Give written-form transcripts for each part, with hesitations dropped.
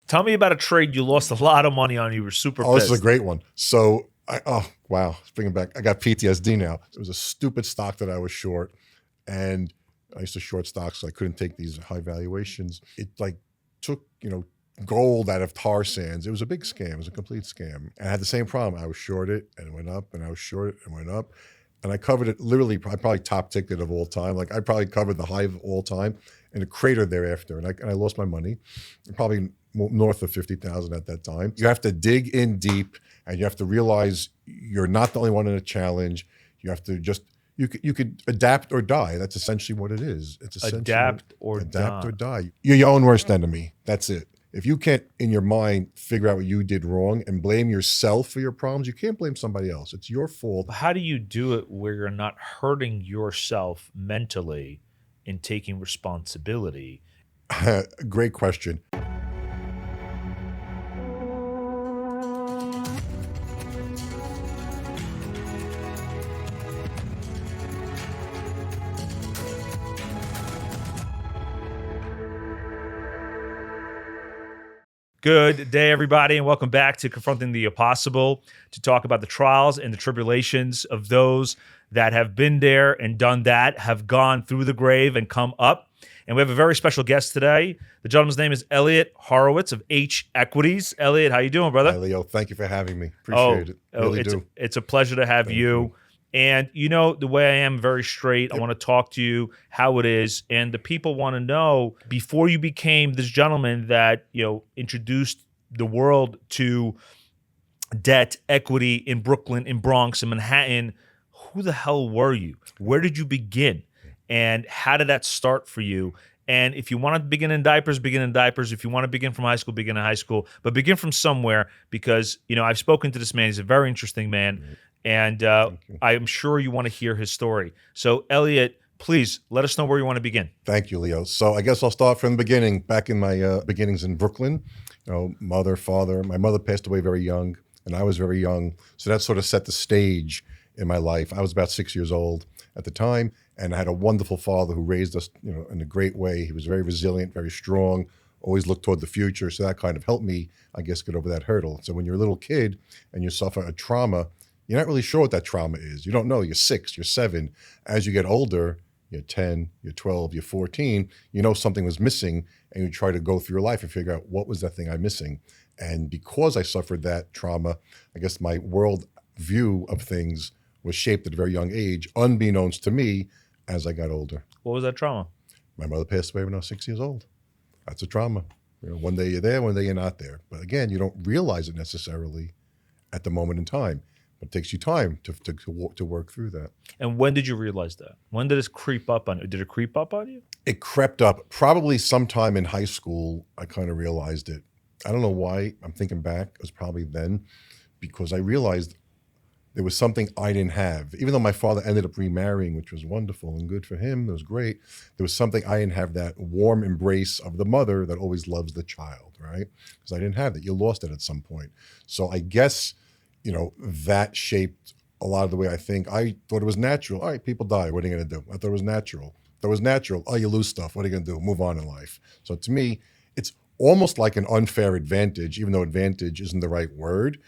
Tell me about a trade you lost a lot of money on. You were super Oh, pissed. this is a great one. So, wow, let's bring it back. I got PTSD now. It was a stupid stock that I was short, and I used to short stocks, so I couldn't take these high valuations. It took, gold out of tar sands. It was a big scam. It was a complete scam. And I had the same problem. I was short it and it went up, and I was short it and went up. And I covered it literally, I probably top ticket of all time. Like I probably covered the high of all time and a crater thereafter. And I lost my money, probably north of 50,000 at that time. You have to dig in deep, and you have to realize you're not the only one in a challenge. You have to you could adapt or die. That's essentially what it is. It's essentially Adapt or die. You're your own worst enemy. That's it. If you can't, in your mind, figure out what you did wrong and blame yourself for your problems, you can't blame somebody else. It's your fault. How do you do it where you're not hurting yourself mentally in taking responsibility? Great question. Good day, everybody, and welcome back to Confronting the Impossible, to talk about the trials and the tribulations of those that have been there and done that, have gone through the grave and come up. And we have a very special guest today. The gentleman's name is Elliot Horowitz of H Equities. Elliot, how you doing, brother? Hi, Leo. Thank you for having me. Appreciate it. Really do. It's a pleasure to have you. And the way I am, very straight. I want to talk to you how it is. And the people want to know, before you became this gentleman that, introduced the world to debt, equity in Brooklyn, in Bronx, in Manhattan, who the hell were you? Where did you begin? And how did that start for you? And if you want to begin in diapers, begin in diapers. If you want to begin from high school, begin in high school. But begin from somewhere, because, I've spoken to this man. He's a very interesting man. And I'm sure you want to hear his story. So, Elliot, please let us know where you want to begin. Thank you, Leo. So I guess I'll start from the beginning. Back in my beginnings in Brooklyn, mother, father. My mother passed away very young, and I was very young. So that sort of set the stage in my life. I was about 6 years old at the time, and I had a wonderful father who raised us, in a great way. He was very resilient, very strong, always looked toward the future. So that kind of helped me, I guess, get over that hurdle. So when you're a little kid and you suffer a trauma, you're not really sure what that trauma is. You don't know. You're 6, you're 7. As you get older, you're 10, you're 12, you're 14, you know something was missing, and you try to go through your life and figure out, what was that thing I'm missing? And because I suffered that trauma, I guess my world view of things was shaped at a very young age, unbeknownst to me, as I got older. What was that trauma? My mother passed away when I was 6 years old. That's a trauma. One day you're there, one day you're not there. But again, you don't realize it necessarily at the moment in time. It takes you time to work through that. And when did you realize that? When did this creep up on you? Did it creep up on you? It crept up probably sometime in high school. I kind of realized it. I don't know why. I'm thinking back. It was probably then, because I realized there was something I didn't have. Even though my father ended up remarrying, which was wonderful and good for him, it was great. There was something I didn't have, that warm embrace of the mother that always loves the child, right? Because I didn't have that. You lost it at some point. So I guess, that shaped a lot of the way I think. I thought it was natural. All right, people die. What are you going to do? I thought it was natural. That was natural. Oh, you lose stuff. What are you going to do? Move on in life. So to me, it's almost like an unfair advantage, even though advantage isn't the right word.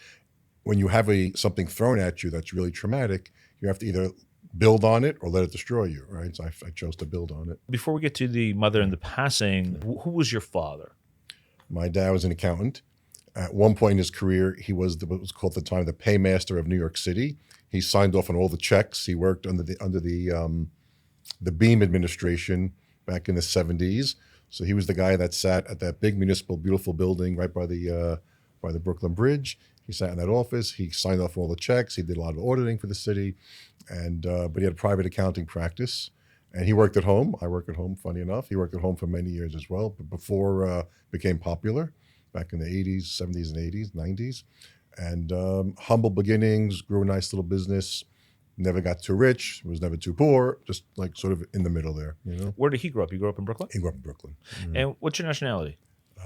When you have something thrown at you that's really traumatic, you have to either build on it or let it destroy you, right? So I chose to build on it. Before we get to the mother and the passing, who was your father? My dad was an accountant. At one point in his career, he was what was called at the time the paymaster of New York City. He signed off on all the checks. He worked under the Beam administration back in the 70s. So he was the guy that sat at that big municipal, beautiful building right by the Brooklyn Bridge. He sat in that office. He signed off all the checks. He did a lot of auditing for the city, and but he had a private accounting practice. And he worked at home. I worked at home, funny enough. He worked at home for many years as well, but before it became popular. Back in the 80s, 70s and 80s, 90s. And humble beginnings, grew a nice little business, never got too rich, was never too poor, just like sort of in the middle there, Where did he grow up? He grew up in Brooklyn? He grew up in Brooklyn. And what's your nationality?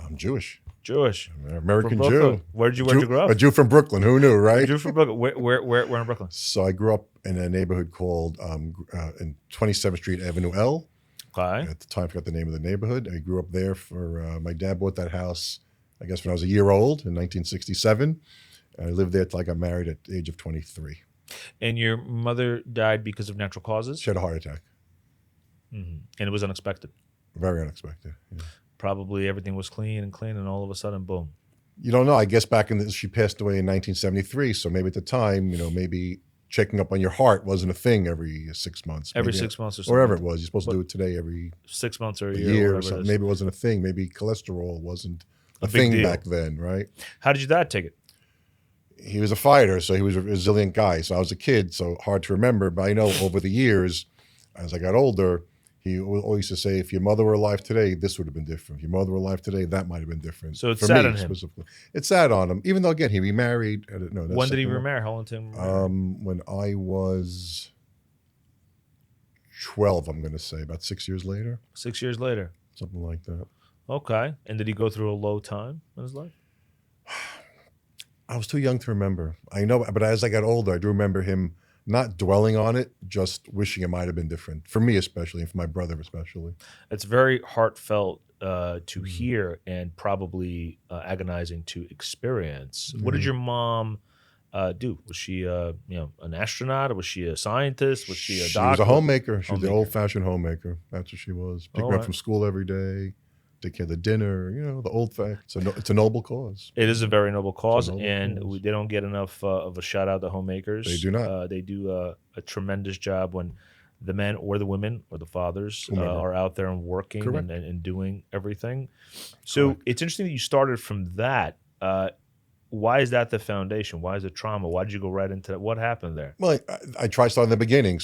I'm Jewish. Jewish. American From Jew. Where'd you grow up? A Jew from Brooklyn, who knew, right? Jew from Brooklyn. Where in Brooklyn? So I grew up in a neighborhood called in 27th Street Avenue L. Okay. At the time, I forgot the name of the neighborhood. I grew up there my dad bought that house I guess when I was a year old in 1967. And I lived there till I got married at the age of 23. And your mother died because of natural causes? She had a heart attack. And it was unexpected. Very unexpected. Yeah. Probably everything was clean, and all of a sudden, boom. You don't know. I guess she passed away in 1973. So maybe at the time, maybe checking up on your heart wasn't a thing every 6 months. Every maybe 6 months or something. wherever it was. You're supposed to do it today every 6 months or a year year or something. Maybe it wasn't a thing. Maybe cholesterol wasn't a big thing deal back then, right? How did your dad take it? He was a fighter, so he was a resilient guy. So I was a kid, so hard to remember. But I know over the years, as I got older, he always used to say, if your mother were alive today, this would have been different. If your mother were alive today, that might have been different. So it's For sad me, on him. specifically. It's sad on him. Even though, again, he remarried. When did he remarry? How long did he remarry? When I was 12, I'm going to say, about 6 years later. 6 years later. Something like that. Okay. And did he go through a low time in his life? I was too young to remember. I know, but as I got older, I do remember him not dwelling on it, just wishing it might have been different. For me especially, and for my brother especially. It's very heartful to hear and probably agonizing to experience. What did your mom do? Was she an astronaut? Or was she a scientist? Was she a doctor? She was a homemaker. She was the old-fashioned homemaker. That's what she was. Pick me up from school every day. Take care of the dinner, the old fact. It's a noble cause. It is a very noble cause, noble and cause. they don't get enough of a shout out to homemakers. They do not. They do a tremendous job when the men or the women or the fathers are out there and working and doing everything. So it's interesting that you started from that. Why is that the foundation? Why is it trauma? Why did you go right into that? What happened there? Well, I tried starting in the beginning.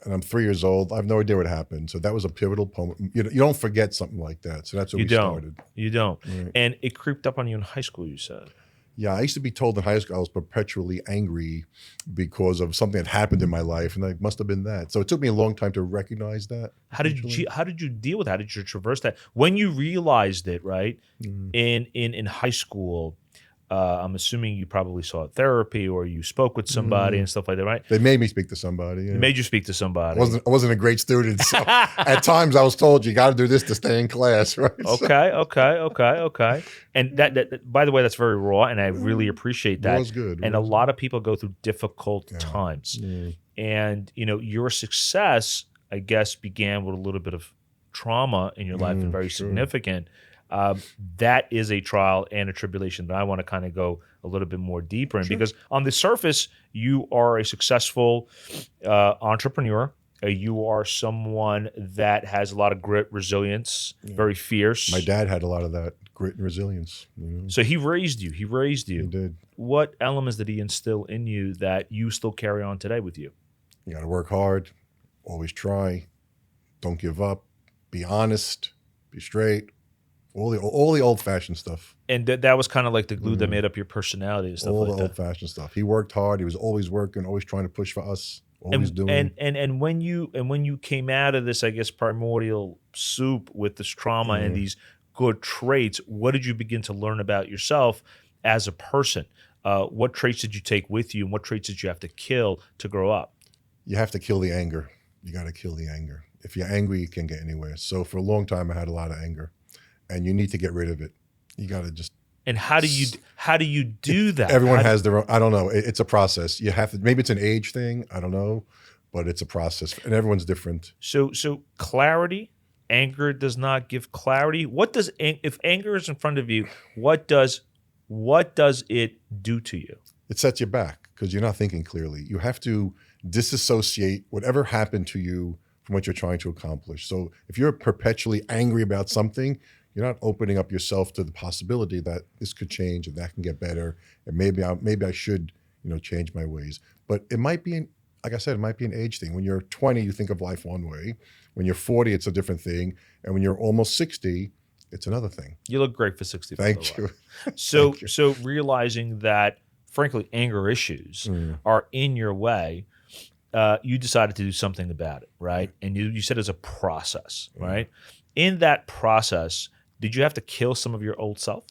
And I'm 3 years old. I have no idea what happened. So that was a pivotal moment. You don't forget something like that. So that's where we started. You don't. Right. And it creeped up on you in high school, you said. Yeah, I used to be told in high school I was perpetually angry because of something that happened in my life, and that must have been that. So it took me a long time to recognize that. How did you deal with that? How did you traverse that? When you realized it, right, in high school, I'm assuming you probably saw therapy or you spoke with somebody and stuff like that, right? They made me speak to somebody. Yeah. They made you speak to somebody. I wasn't a great student, so at times I was told you got to do this to stay in class, right? Okay. And that by the way, that's very raw, and I really appreciate that. It was good. And a lot of people go through difficult times, and your success, I guess, began with a little bit of trauma in your life and very significant. That is a trial and a tribulation that I want to kind of go a little bit more deeper in, because on the surface, you are a successful entrepreneur. You are someone that has a lot of grit, resilience, very fierce. My dad had a lot of that grit and resilience. So he raised you. He did. What elements did he instill in you that you still carry on today with you? You got to work hard, always try, don't give up, be honest, be straight. All the old-fashioned stuff. And that was kind of like the glue that made up your personality and stuff like that. All the old-fashioned stuff. He worked hard. He was always working, always trying to push for us, always doing. And when you came out of this, I guess, primordial soup with this trauma and these good traits, what did you begin to learn about yourself as a person? What traits did you take with you, and what traits did you have to kill to grow up? You have to kill the anger. You got to kill the anger. If you're angry, you can't get anywhere. So for a long time, I had a lot of anger. And you need to get rid of it. You got to just. And how do you do that? Everyone has their own. I don't know. It's a process. You have to. Maybe it's an age thing. I don't know, but it's a process, and everyone's different. So clarity. Anger does not give clarity. If anger is in front of you? What does it do to you? It sets you back because you're not thinking clearly. You have to disassociate whatever happened to you from what you're trying to accomplish. So if you're perpetually angry about something, you're not opening up yourself to the possibility that this could change and that can get better, and maybe I should, change my ways. But it might be, like I said, it might be an age thing. When you're 20, you think of life one way. When you're 40, it's a different thing, and when you're almost 60, it's another thing. You look great for 60. Thank you. So realizing that, frankly, anger issues are in your way, you decided to do something about it, right? And you said it's a process, right? In that process, did you have to kill some of your old self?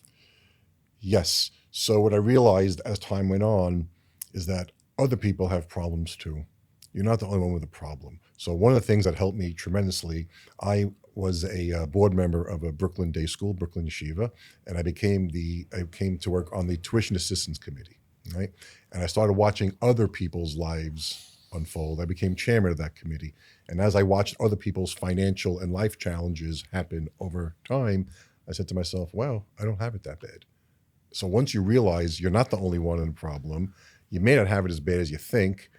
Yes. So what I realized as time went on is that other people have problems too. You're not the only one with a problem. So one of the things that helped me tremendously, I was a board member of a Brooklyn day school, Brooklyn Yeshiva, and I came to work on the tuition assistance committee, right? And I started watching other people's lives unfold. I became chairman of that committee. And as I watched other people's financial and life challenges happen over time, I said to myself, wow, I don't have it that bad. So once you realize you're not the only one in the problem, you may not have it as bad as you think,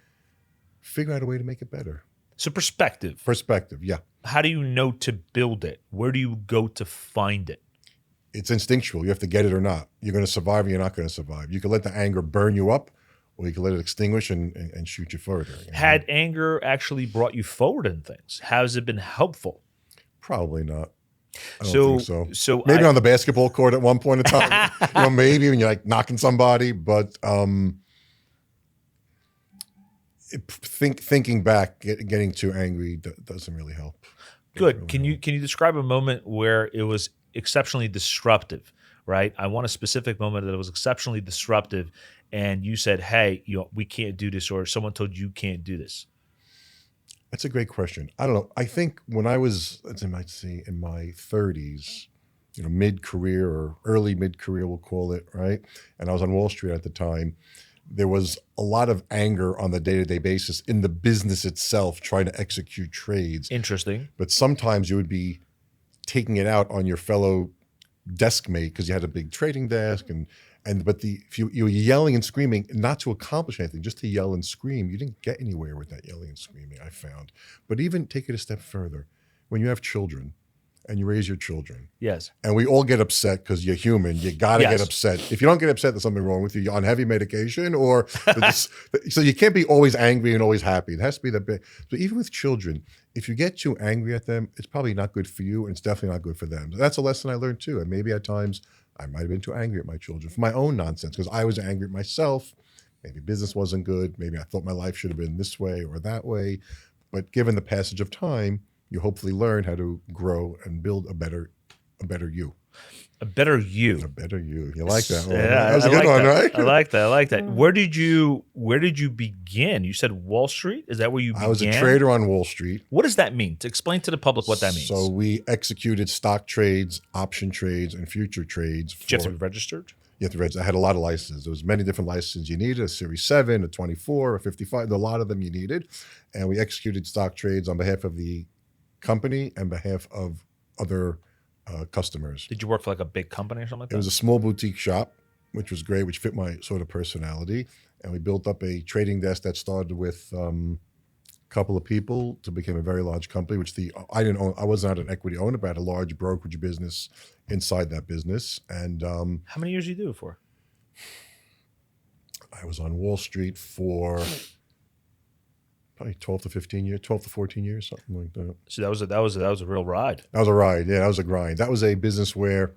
figure out a way to make it better. So perspective. Perspective, yeah. How do you know to build it? Where do you go to find it? It's instinctual. You have to get it or not. You're going to survive or you're not going to survive. You can let the anger burn you up, or you can let it extinguish and shoot you further. Had anger actually brought you forward in things? Has it been helpful? Probably not. I don't think so maybe on the basketball court at one point in time, maybe when you're like knocking somebody, but thinking back, getting too angry doesn't really help. Good. Can you describe a moment where it was exceptionally disruptive? Right. I want a specific moment that it was exceptionally disruptive, and you said, "Hey, we can't do this," or someone told you can't do this. That's a great question. I don't know. I think when I was, in my 30s, mid-career or early mid-career, we'll call it, right? And I was on Wall Street at the time. There was a lot of anger on the day-to-day basis in the business itself, trying to execute trades. Interesting. But sometimes you would be taking it out on your fellow desk mate because you had a big trading desk, but if you were yelling and screaming, not to accomplish anything, just to yell and scream, you didn't get anywhere with that yelling and screaming, I found. But even take it a step further. When you have children and you raise your children, yes, and we all get upset because you're human, you got to get upset. If you don't get upset, there's something wrong with you. You're on heavy medication, or so you can't be always angry and always happy. It has to be the bit. So even with children, if you get too angry at them, it's probably not good for you, and it's definitely not good for them. So that's a lesson I learned too. And maybe at times I might have been too angry at my children for my own nonsense because I was angry at myself. Maybe business wasn't good. Maybe I thought my life should have been this way or that way. But given the passage of time, you hopefully learn how to grow and build a better you. A better you. A better you. You like that one? Yeah, that was a good one, right? I like that. Where did you begin? You said Wall Street? Is that where you began? I was a trader on Wall Street. What does that mean? To explain to the public what that means. So we executed stock trades, option trades, and future trades. Did you have to be registered? You have to register. I had a lot of licenses. There was many different licenses you needed, a Series 7, a 24, a 55. A lot of them you needed. And we executed stock trades on behalf of the company and behalf of other customers. Did you work for like a big company or something like that? It was a small boutique shop, which was great, which fit my sort of personality. And we built up a trading desk that started with a couple of people to become a very large company, which I didn't own. I was not an equity owner, but I had a large brokerage business inside that business. And how many years did you do it for? I was on Wall Street for probably 12 to 14 years, something like that. So that was a real ride. That was a ride. Yeah, that was a grind. That was a business where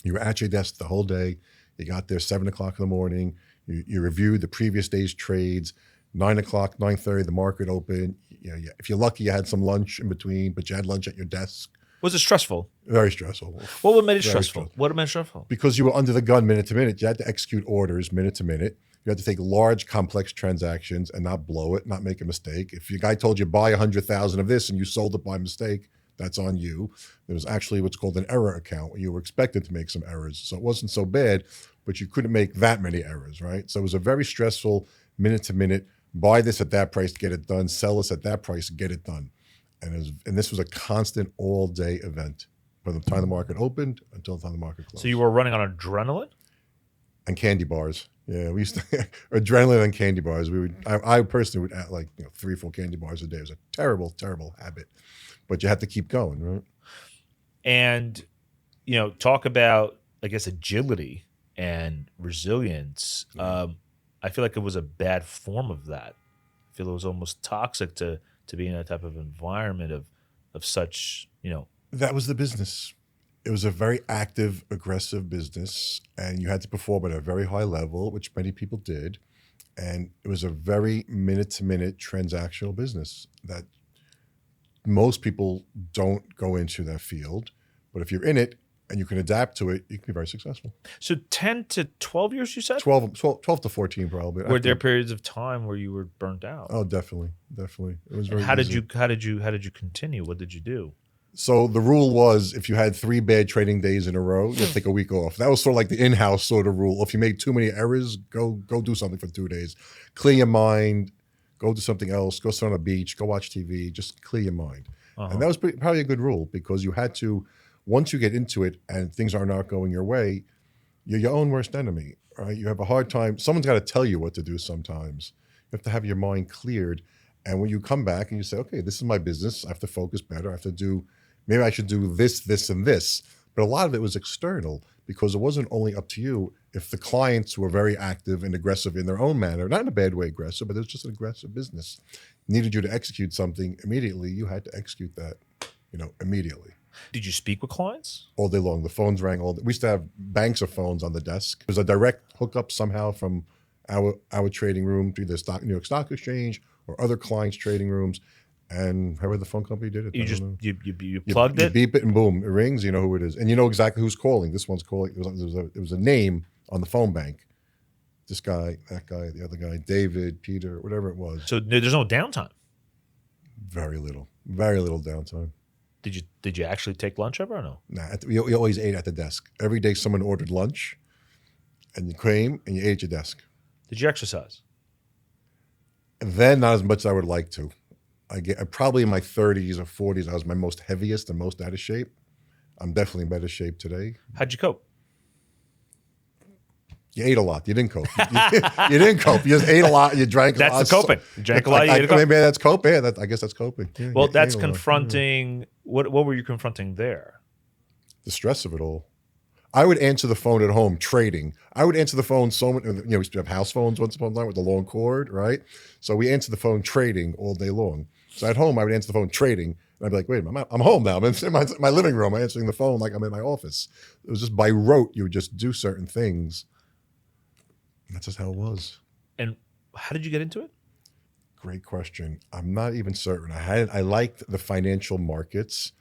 you were at your desk the whole day. You got there 7 o'clock in the morning. You reviewed the previous day's trades. 9 o'clock, 9:30, the market opened. If you're lucky, you had some lunch in between, but you had lunch at your desk. Was it stressful? Very stressful. What made it stressful? What made it stressful? Because you were under the gun minute to minute. You had to execute orders minute to minute. You had to take large, complex transactions and not blow it, not make a mistake. If your guy told you buy 100,000 of this and you sold it by mistake, that's on you. There was actually what's called an error account where you were expected to make some errors. So it wasn't so bad, but you couldn't make that many errors, right? So it was a very stressful minute to minute. Buy this at that price, get it done. Sell this at that price, get it done. And this was a constant all-day event from the time the market opened until the time the market closed. So you were running on adrenaline? And candy bars. Yeah, we used to adrenaline and candy bars. I personally would eat 3 or 4 candy bars a day. It was a terrible, terrible habit, but you had to keep going, right? And talk about, I guess, agility and resilience. I feel like it was a bad form of that. I feel it was almost toxic to be in that type of environment of such. That was the business. It was a very active, aggressive business, and you had to perform at a very high level, which many people did. And it was a very minute-to-minute transactional business that most people don't go into that field. But if you're in it and you can adapt to it, you can be very successful. So 10 to 12 years, you said? 12 to 14 probably. Were there periods of time where you were burnt out? Oh, definitely. It was very How did you continue? What did you do? So the rule was if you had 3 bad trading days in a row, you had to take a week off. That was sort of like the in-house sort of rule. If you made too many errors, go do something for 2 days. Clear your mind, go do something else, go sit on a beach, go watch TV, just clear your mind. And that was probably a good rule because you had to, once you get into it and things are not going your way, you're your own worst enemy, right? You have a hard time. Someone's got to tell you what to do sometimes. You have to have your mind cleared. And when you come back and you say, okay, this is my business, I have to focus better, I have to do, maybe I should do this, this, and this. But a lot of it was external because it wasn't only up to you. If the clients were very active and aggressive in their own manner, not in a bad way aggressive, but it was just an aggressive business, needed you to execute something immediately, you had to execute that, immediately. Did you speak with clients? All day long. The phones rang all day. We used to have banks of phones on the desk. There was a direct hookup somehow from our trading room to the New York Stock Exchange or other clients' trading rooms. And however the phone company did it. You plugged it? You beep it and boom, it rings, you know who it is. And you know exactly who's calling. This one's calling. There was a name on the phone bank. This guy, that guy, the other guy, David, Peter, whatever it was. So there's no downtime? Very little downtime. Did you actually take lunch ever or no? Nah, we always ate at the desk. Every day someone ordered lunch and you came and you ate at your desk. Did you exercise? And then not as much as I would like to. I probably in my 30s or 40s, I was my most heaviest and most out of shape. I'm definitely in better shape today. How'd you cope? You ate a lot. You didn't cope. You didn't cope. You just ate a lot. You drank a lot. That's the coping. You drank a lot. You ate a lot. Maybe that's coping. Yeah, I guess that's coping. Yeah, well, that's confronting. What were you confronting there? The stress of it all. I would answer the phone at home trading. I would answer the phone so many, we used to have house phones once upon a time with the long cord, right? So we answered the phone trading all day long. So at home, I would answer the phone trading. And I'd be like, wait a minute, I'm home now. I'm in my living room. I'm answering the phone like I'm in my office. It was just by rote. You would just do certain things. And that's just how it was. And how did you get into it? Great question. I'm not even certain. I liked the financial markets.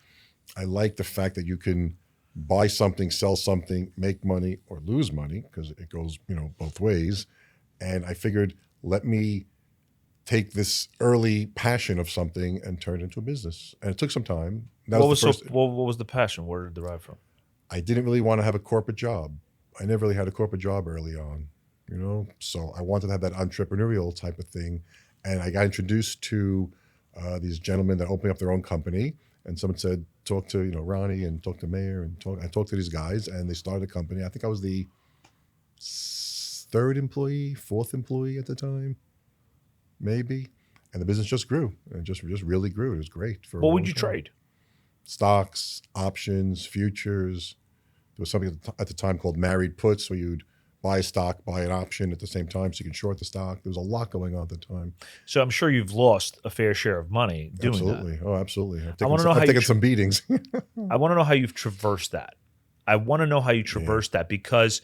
I liked the fact that you can buy something, sell something, make money or lose money because it goes, both ways. And I figured, let me take this early passion of something and turn it into a business. And it took some time. What was the passion? Where did it derive from? I didn't really want to have a corporate job. I never really had a corporate job early on, So I wanted to have that entrepreneurial type of thing. And I got introduced to these gentlemen that opened up their own company. And someone said, talk to, Ronnie and talk to Mayor and I talked to these guys and they started a company. I think I was the 4th employee at the time, maybe. And the business just grew. And it just really grew. It was great. What would you trade? Stocks, options, futures. There was something at the time called married puts where you'd buy a stock, buy an option at the same time so you can short the stock. There was a lot going on at the time. So I'm sure you've lost a fair share of money doing absolutely. that. Oh, absolutely. I've taken some beatings. I want to know how you've traversed that. I want to know how you traverse that because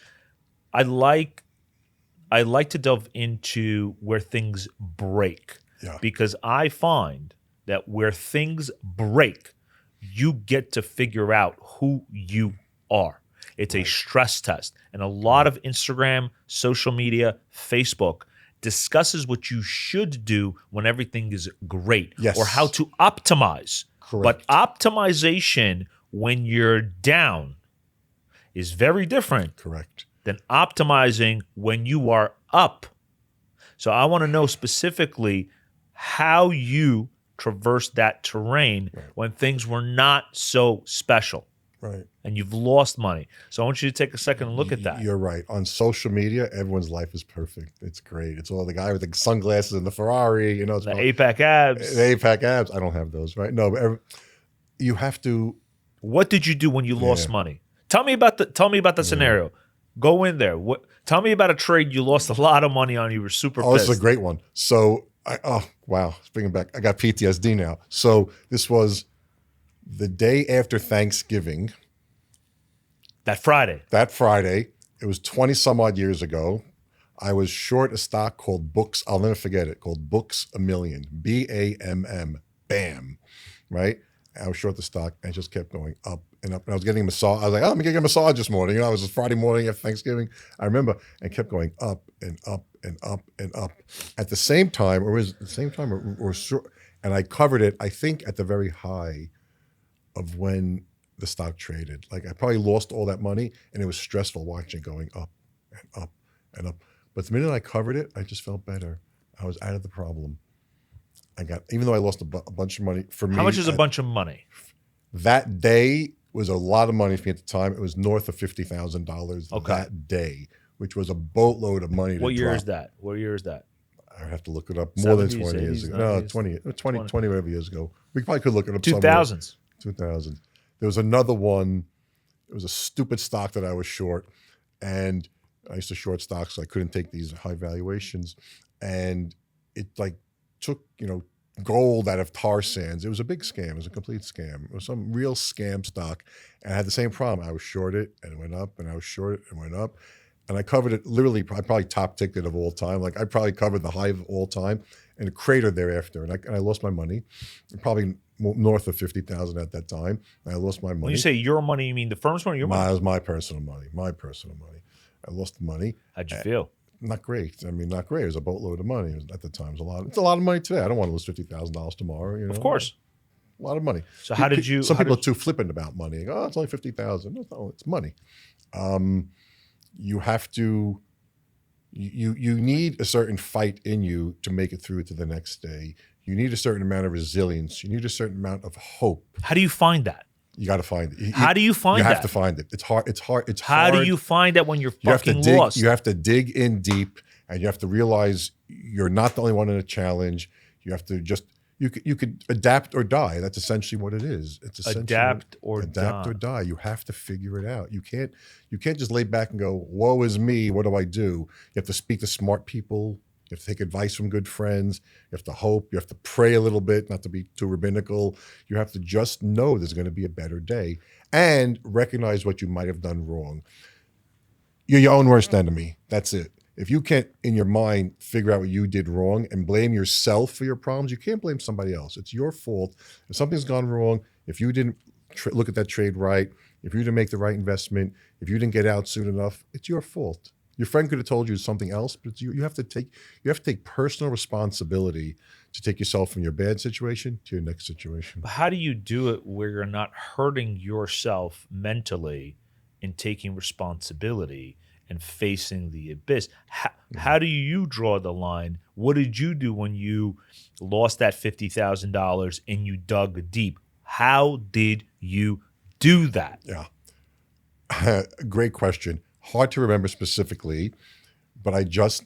I like to delve into where things break. Yeah. Because I find that where things break, you get to figure out who you are. It's a stress test. And a lot of Instagram, social media, Facebook discusses what you should do when everything is great or how to optimize. Correct. But optimization when you're down is very different than optimizing when you are up. So I want to know specifically how you traverse that terrain when things were not so special. Right. And you've lost money. So I want you to take a second and look at that. You're right. On social media, everyone's life is perfect. It's great. It's all the guy with the sunglasses and the Ferrari, the 8-pack abs. The 8-pack abs. I don't have those, right? No, but you have to. What did you do when you lost money? Tell me about the scenario. Go in there. Tell me about a trade you lost a lot of money on. You were super pissed. This is a great one. So, wow. Bringing back. I got PTSD now. So this was the day after Thanksgiving. That Friday. It was 20 some odd years ago. I was short a stock called Books. I'll never forget it. Called Books A Million. BAMM. BAM. Right? I was short the stock and it just kept going up and up. And I was getting a massage. I was like, let me get a massage this morning. It was a Friday morning after Thanksgiving. I remember, and kept going up and up and up and up. At the same time, and I covered it, I think, at the very high of when the stock traded. Like I probably lost all that money, and it was stressful watching it going up and up and up. But the minute I covered it, I just felt better. I was out of the problem. Even though I lost a bunch of money, for me. How much is a bunch of money? That day was a lot of money for me at the time. It was north of $50,000 that day, which was a boatload of money. What year is that? What year is that? I have to look it up. More 70s, than 20 years 80s, ago. 90s? No, 20 whatever years ago. We probably could look it up 2000s. 2000. There was another one. It was a stupid stock that I was short. And I used to short stocks, so I couldn't take these high valuations. And it like took, gold out of tar sands. It was a big scam. It was a complete scam. It was some real scam stock. And I had the same problem. I was short it and it went up, and I was short it and went up. And I covered it literally, I probably top ticked of all time. Like I probably covered the high of all time and a crater thereafter. And I lost my money, probably north of 50,000 at that time. And I lost my money. When you say your money, you mean the firm's money or your money? It was my personal money. I lost the money. How'd you feel? Not great. I mean, not great. It was a boatload of money at the time. It's a lot of money today. I don't want to lose $50,000 tomorrow. Of course. A lot of money. So how did you? Some people are too flippant about money. They go, it's only 50,000. No, it's money. You have to. You need a certain fight in you to make it through to the next day. You need a certain amount of resilience. You need a certain amount of hope. How do you find that? You got to find it. How do you find that? You have to find it. It's hard. How do you find that when you're fucking lost? You have to dig in deep, and you have to realize you're not the only one in a challenge. You have to just you could adapt or die. That's essentially what it is. It's essentially adapt or die. You have to figure it out. You can't just lay back and go, woe is me. What do I do? You have to speak to smart people. You have to take advice from good friends. You have to hope. You have to pray a little bit, not to be too rabbinical. You have to just know there's going to be a better day and recognize what you might have done wrong. You're your own worst enemy. That's it. If you can't, in your mind, figure out what you did wrong and blame yourself for your problems, you can't blame somebody else. It's your fault. If something's gone wrong, if you didn't look at that trade right, if you didn't make the right investment, if you didn't get out soon enough, it's your fault. Your friend could have told you something else, but you have to take personal responsibility to take yourself from your bad situation to your next situation. How do you do it where you're not hurting yourself mentally in taking responsibility and facing the abyss? How do you draw the line? What did you do when you lost that $50,000 and you dug deep? How did you do that? Yeah. Great question. Hard to remember specifically, but I just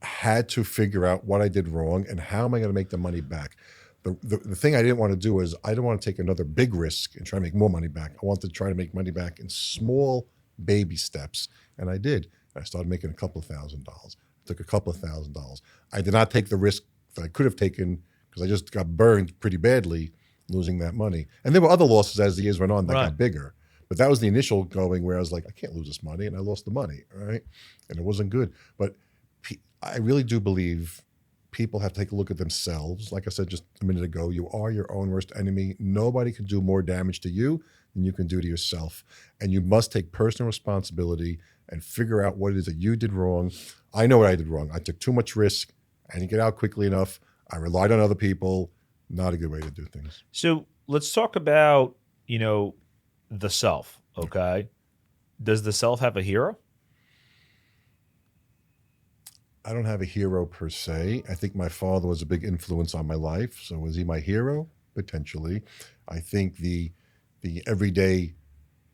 had to figure out what I did wrong and how am I going to make the money back. The thing I didn't want to do is I didn't want to take another big risk and try to make more money back. I wanted to try to make money back in small baby steps, and I did. I started making a couple of $1,000. I took a couple of $1,000. I did not take the risk that I could have taken because I just got burned pretty badly losing that money. And there were other losses as the years went on that got bigger. But that was the initial going where I was like, I can't lose this money, and I lost the money, right? And it wasn't good. But I really do believe people have to take a look at themselves. Like I said just a minute ago, you are your own worst enemy. Nobody can do more damage to you than you can do to yourself. And you must take personal responsibility and figure out what it is that you did wrong. I know what I did wrong. I took too much risk. I didn't get out quickly enough. I relied on other people. Not a good way to do things. So let's talk about, the self, okay? Does the self have a hero? I don't have a hero per se. I think my father was a big influence on my life. So was he my hero? Potentially. I think the everyday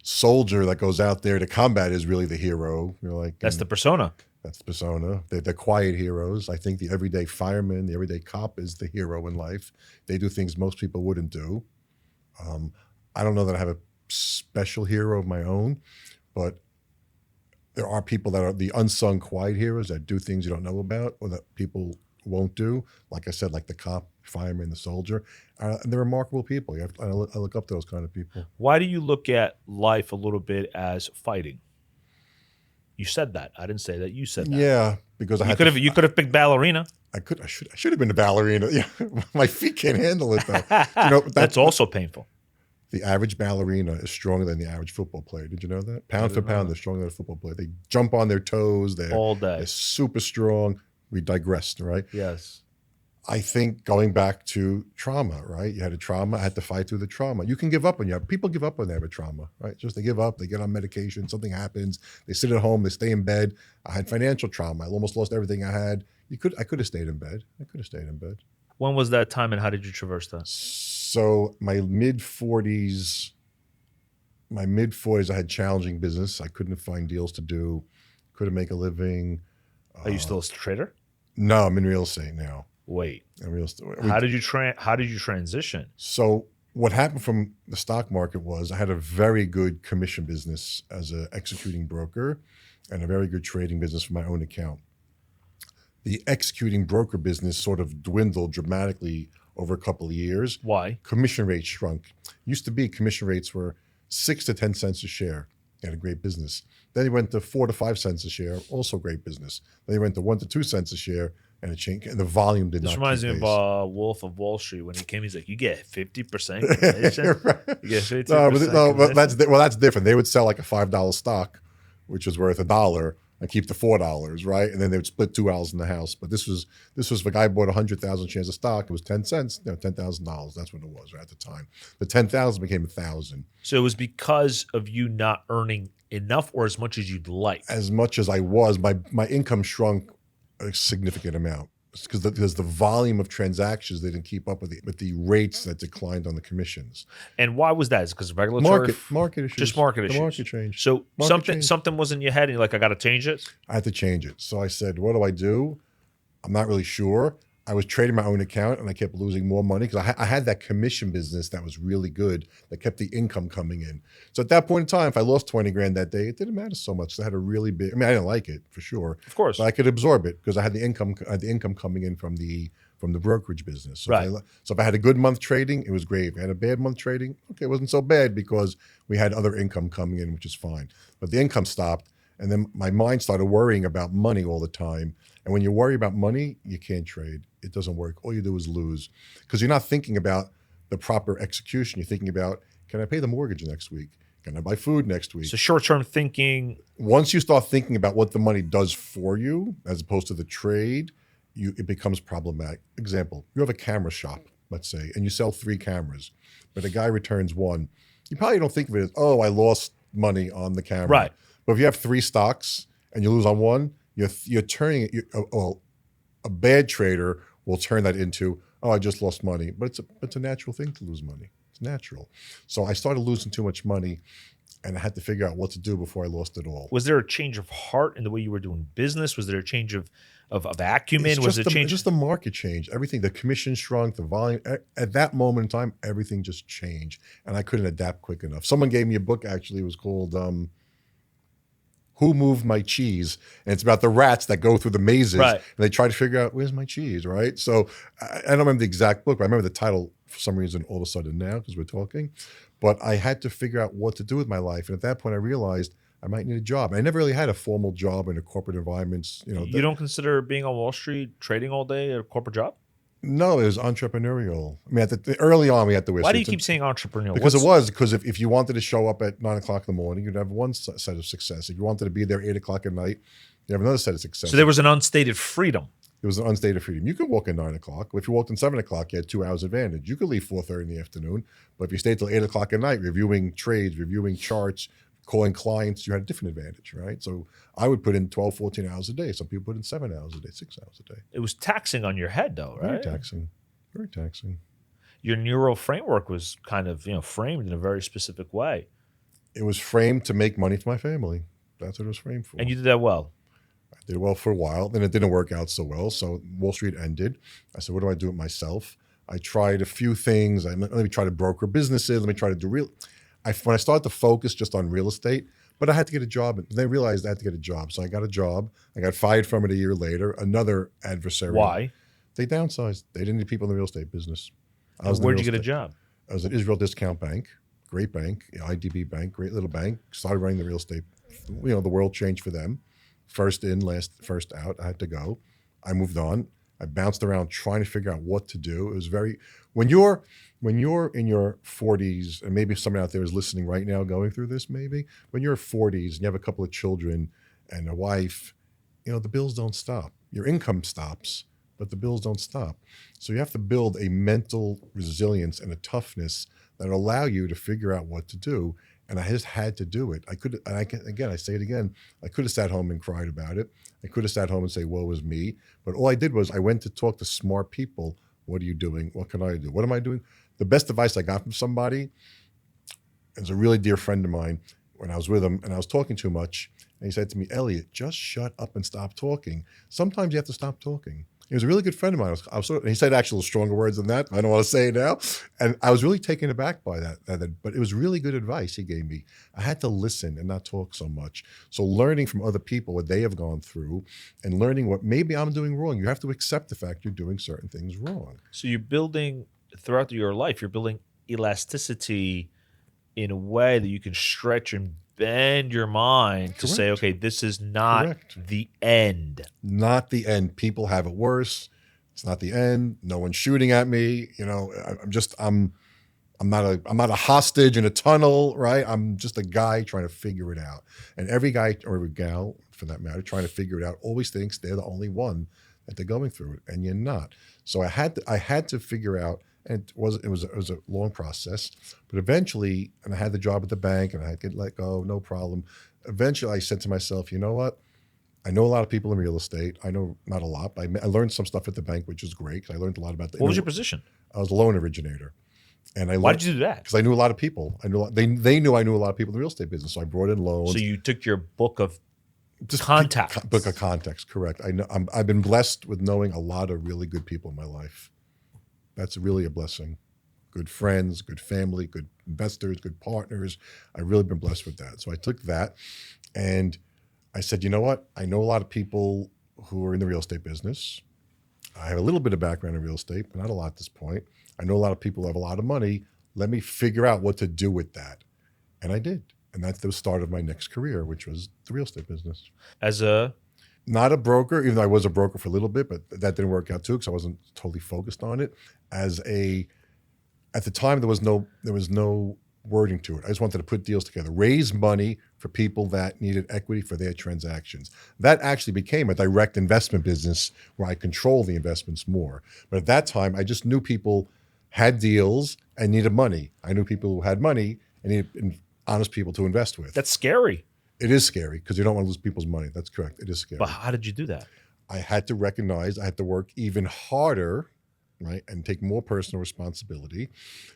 soldier that goes out there to combat is really the hero. That's the persona. That's the persona. They're quiet heroes. I think the everyday fireman, the everyday cop is the hero in life. They do things most people wouldn't do. I don't know that I have a special hero of my own, but there are people that are the unsung quiet heroes that do things you don't know about or that people won't do. Like I said, like the cop, fireman, the soldier. And they're remarkable people. I look up to those kind of people. Why do you look at life a little bit as fighting? You said that. I didn't say that. You said that. Yeah, because you could have picked ballerina. I should have been a ballerina. Yeah, my feet can't handle it though. That's also painful. The average ballerina is stronger than the average football player. Did you know that? Pound for pound, they're stronger than a football player. They jump on their toes. They're all day. They're super strong. We digressed, right? Yes. I think going back to trauma, right? You had a trauma, I had to fight through the trauma. You can give up when you have, people give up when they have a trauma, right? Just they give up, they get on medication, something happens, they sit at home, they stay in bed. I had financial trauma. I almost lost everything I had. I could have stayed in bed. I could have stayed in bed. When was that time and how did you traverse that? So my mid 40s, I had challenging business. I couldn't find deals to do, couldn't make a living. Are you still a trader? No, I'm in real estate now. Wait, In real estate. how did you transition? So what happened from the stock market was I had a very good commission business as an executing broker and a very good trading business for my own account. The executing broker business sort of dwindled dramatically over a couple of years. Why? Commission rates shrunk. Used to be commission rates were 6 to 10 cents a share. They had a great business. Then he went to 4 to 5 cents a share, also great business. Then he went to 1 to 2 cents a share, and it changed. And the volume did not. This reminds me keep of Wolf of Wall Street when he came. He's like, "You get 50% commission. You get 50%." But that's different. They would sell like a $5 stock, which was worth $1, and keep the $4, right? And then they would split $2 in the house. But this was if a guy bought 100,000 shares of stock, it was 10 cents, $10,000. That's what it was right at the time. The 10,000 became 1,000. So it was because of you not earning enough or as much as you'd like. As much as I was, my income shrunk a significant amount because the volume of transactions they didn't keep up with the rates that declined on the commissions. And why was that? Is it because of regulatory market issues? Just market issues. The market changed. So Market something was in your head, and you're like, I got to change it. I had to change it. So I said, what do I do? I'm not really sure. I was trading my own account and I kept losing more money because I had that commission business that was really good that kept the income coming in. So at that point in time, if I lost 20 grand that day, it didn't matter so much. I had a really big, I mean, I didn't like it for sure. Of course. But I could absorb it because I had the income coming in from the brokerage business. So right. If I had a good month trading, it was great. If I had a bad month trading, okay, it wasn't so bad because we had other income coming in, which is fine. But the income stopped. And then my mind started worrying about money all the time. And when you worry about money, you can't trade. It doesn't work. All you do is lose because you're not thinking about the proper execution. You're thinking about, can I pay the mortgage next week? Can I buy food next week? So short-term thinking. Once you start thinking about what the money does for you, as opposed to the trade, it becomes problematic. Example, you have a camera shop, let's say, and you sell 3 cameras, but a guy returns 1. You probably don't think of it as, oh, I lost money on the camera. Right. But if you have 3 stocks and you lose on 1, you're turning it. A bad trader will turn that into, oh, I just lost money. But it's a natural thing to lose money. It's natural. So I started losing too much money, and I had to figure out what to do before I lost it all. Was there a change of heart in the way you were doing business? Was there a change of acumen? Was it change? Just the market changed. Everything, the commission shrunk, the volume. At that moment in time, everything just changed, and I couldn't adapt quick enough. Someone gave me a book, actually. It was called Who Moved My Cheese? And it's about the rats that go through the mazes, right. And they try to figure out, where's my cheese, right? So I don't remember the exact book, but I remember the title for some reason all of a sudden now because we're talking. But I had to figure out what to do with my life. And at that point, I realized I might need a job. I never really had a formal job in a corporate environment. You don't consider being on Wall Street, trading all day, a corporate job? No, it was entrepreneurial. I mean, early on, we had to wear. Why do you keep saying entrepreneurial? Because if you wanted to show up at 9 o'clock in the morning, you'd have one set of success. If you wanted to be there 8 o'clock at night, you have another set of success. So there was an unstated freedom. It was an unstated freedom. You could walk in 9 o'clock. If you walked in 7 o'clock, you had 2 hours advantage. You could leave 4:30 in the afternoon, but if you stayed till 8 o'clock at night, reviewing trades, reviewing charts, calling clients, you had a different advantage, right? So I would put in 12, 14 hours a day. Some people put in 7 hours a day, 6 hours a day. It was taxing on your head, though, right? Very taxing. Very taxing. Your neural framework was kind of, framed in a very specific way. It was framed to make money for my family. That's what it was framed for. And you did that well. I did well for a while. Then it didn't work out so well. So Wall Street ended. I said, what do I do with myself? I tried a few things. Let me try to broker businesses. Let me try to do when I started to focus just on real estate, but I had to get a job. And they realized I had to get a job. So I got a job. I got fired from it a year later. Another adversary. Why? They downsized. They didn't need people in the real estate business. Where'd you get a job? I was at Israel Discount Bank, great bank, IDB Bank, great little bank. Started running the real estate. The world changed for them. First in, first out. I had to go. I moved on. I bounced around trying to figure out what to do. It was when you're in your 40s, and maybe someone out there is listening right now going through this, maybe, when you're 40s and you have a couple of children and a wife, the bills don't stop. Your income stops, but the bills don't stop. So you have to build a mental resilience and a toughness that allow you to figure out what to do. And I just had to do it. I could, and I say it again, I could have sat home and cried about it. I could have sat home and say, woe is me. But all I did was I went to talk to smart people. What are you doing? What can I do? What am I doing? The best advice I got from somebody is a really dear friend of mine when I was with him and I was talking too much. And he said to me, Elliot, just shut up and stop talking. Sometimes you have to stop talking. He was a really good friend of mine. And he said actually stronger words than that. I don't want to say it now. And I was really taken aback by that. But it was really good advice he gave me. I had to listen and not talk so much. So learning from other people what they have gone through and learning what maybe I'm doing wrong. You have to accept the fact you're doing certain things wrong. So you're building, throughout your life, you're building elasticity in a way that you can stretch and bend your mind to say, okay, this is not the end. Not the end. People have it worse. It's not the end. No one's shooting at me. You know, I'm not a hostage in a tunnel, right? I'm just a guy trying to figure it out. And every guy or every gal, for that matter, trying to figure it out always thinks they're the only one that they're going through it, and you're not. So I had to figure out. And it was a long process, but eventually, and I had the job at the bank, and I had to get let go, no problem. Eventually, I said to myself, you know what? I know a lot of people in real estate. I know not a lot, but I learned some stuff at the bank, which is great because I learned a lot about that. What was your position? I was a loan originator, and why did you do that? Because I knew a lot of people. They knew I knew a lot of people in the real estate business, so I brought in loans. So you took your book of contacts. Book of contacts, correct. I've been blessed with knowing a lot of really good people in my life. That's really a blessing. Good friends, good family, good investors, good partners. I've really been blessed with that. So I took that and I said, you know what? I know a lot of people who are in the real estate business. I have a little bit of background in real estate, but not a lot at this point. I know a lot of people who have a lot of money. Let me figure out what to do with that. And I did. And that's the start of my next career, which was the real estate business. Not a broker, even though I was a broker for a little bit, but that didn't work out too because I wasn't totally focused on it. At the time, there was no wording to it. I just wanted to put deals together, raise money for people that needed equity for their transactions. That actually became a direct investment business where I control the investments more. But at that time, I just knew people had deals and needed money. I knew people who had money and needed honest people to invest with. That's scary. It is scary because you don't want to lose people's money. That's correct. It is scary. But how did you do that? I had to recognize I had to work even harder, right, and take more personal responsibility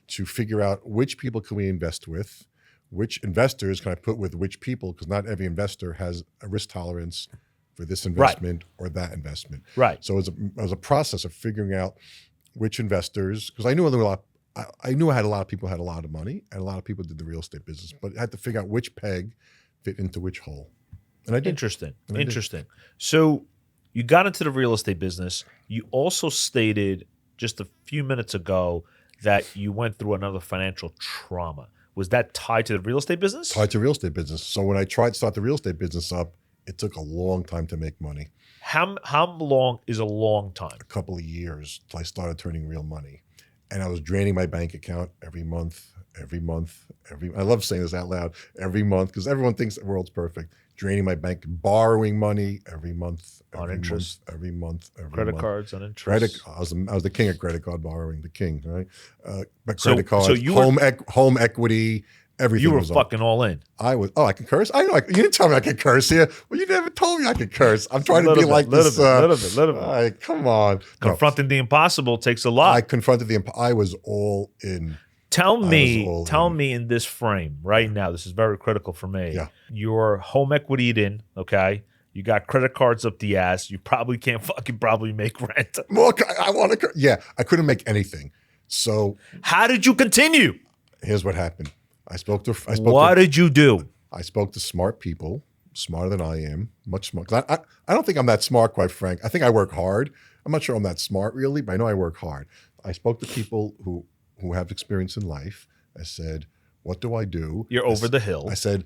to figure out which people can we invest with, which investors can I put with which people, because not every investor has a risk tolerance for this investment or that investment. Right. So it was a process of figuring out which investors, because I knew I had a lot of people who had a lot of money, and a lot of people did the real estate business, but I had to figure out which peg fit into which hole. And I did. Interesting. So you got into the real estate business. You also stated just a few minutes ago that you went through another financial trauma. Was that tied to the real estate business? Tied to real estate business. So when I tried to start the real estate business up, it took a long time to make money. How long is a long time? A couple of years till I started turning real money. And I was draining my bank account every month. I love saying this out loud, every month, because everyone thinks the world's perfect. Draining my bank, borrowing money every month. On interest. Every month. Credit cards on interest. I was the king of credit card borrowing, the king, right? But So- credit cards, so you home equity, everything You were was fucking all in. I was. Oh, I can curse. I know. You didn't tell me I could curse here. Well, you never told me I could curse. I'm trying to be like this. Little bit. All right, come on. Confronting the impossible takes a lot. I confronted I was all in. Tell me in this frame right now, this is very critical for me. Yeah. You're home equitied in, okay? You got credit cards up the ass. You probably can't probably make rent. Look, I want to. Yeah, I couldn't make anything. So how did you continue? Here's what happened. What did you do? I spoke to smart people, smarter than I am, much smart. I don't think I'm that smart, quite frank. I think I work hard. I'm not sure I'm that smart really, but I know I work hard. I spoke to people who have experience in life. I said, what do I do? You're over the hill. I said,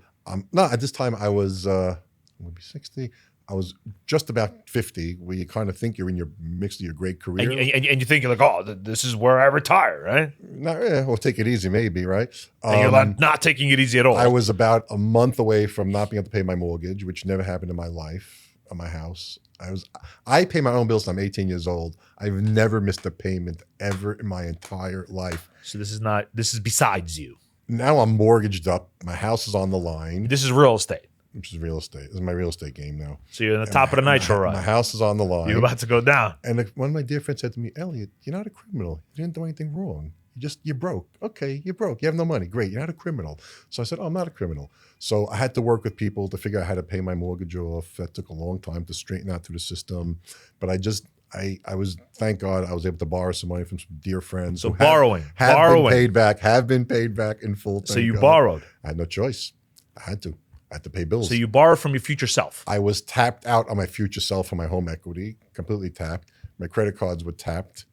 no, at this time I was, maybe 60. I was just about 50, where you kind of think you're in your mix of your great career. And you think you're like, oh, this is where I retire, right? We'll take it easy maybe, right? And you're not taking it easy at all. I was about a month away from not being able to pay my mortgage, which never happened in my life, on my house. I pay my own bills. I'm 18 years old. I've never missed a payment ever in my entire life. So this is besides you. Now I'm mortgaged up. My house is on the line. This is real estate. Which is real estate. This is my real estate game now. So you're in the top of the nitro ride. My house is on the line. You're about to go down. And one of my dear friends said to me, Elliot, you're not a criminal. You didn't do anything wrong. You're broke. Okay, you're broke. You have no money. Great. You're not a criminal. So I said, oh, I'm not a criminal. So I had to work with people to figure out how to pay my mortgage off. That took a long time to straighten out through the system. But I was, thank God, I was able to borrow some money from some dear friends. So who borrowing. Have been paid back in full. So you borrowed. I had no choice. I had to pay bills. So you borrowed from your future self. I was tapped out on my future self for my home equity, completely tapped. My credit cards were tapped,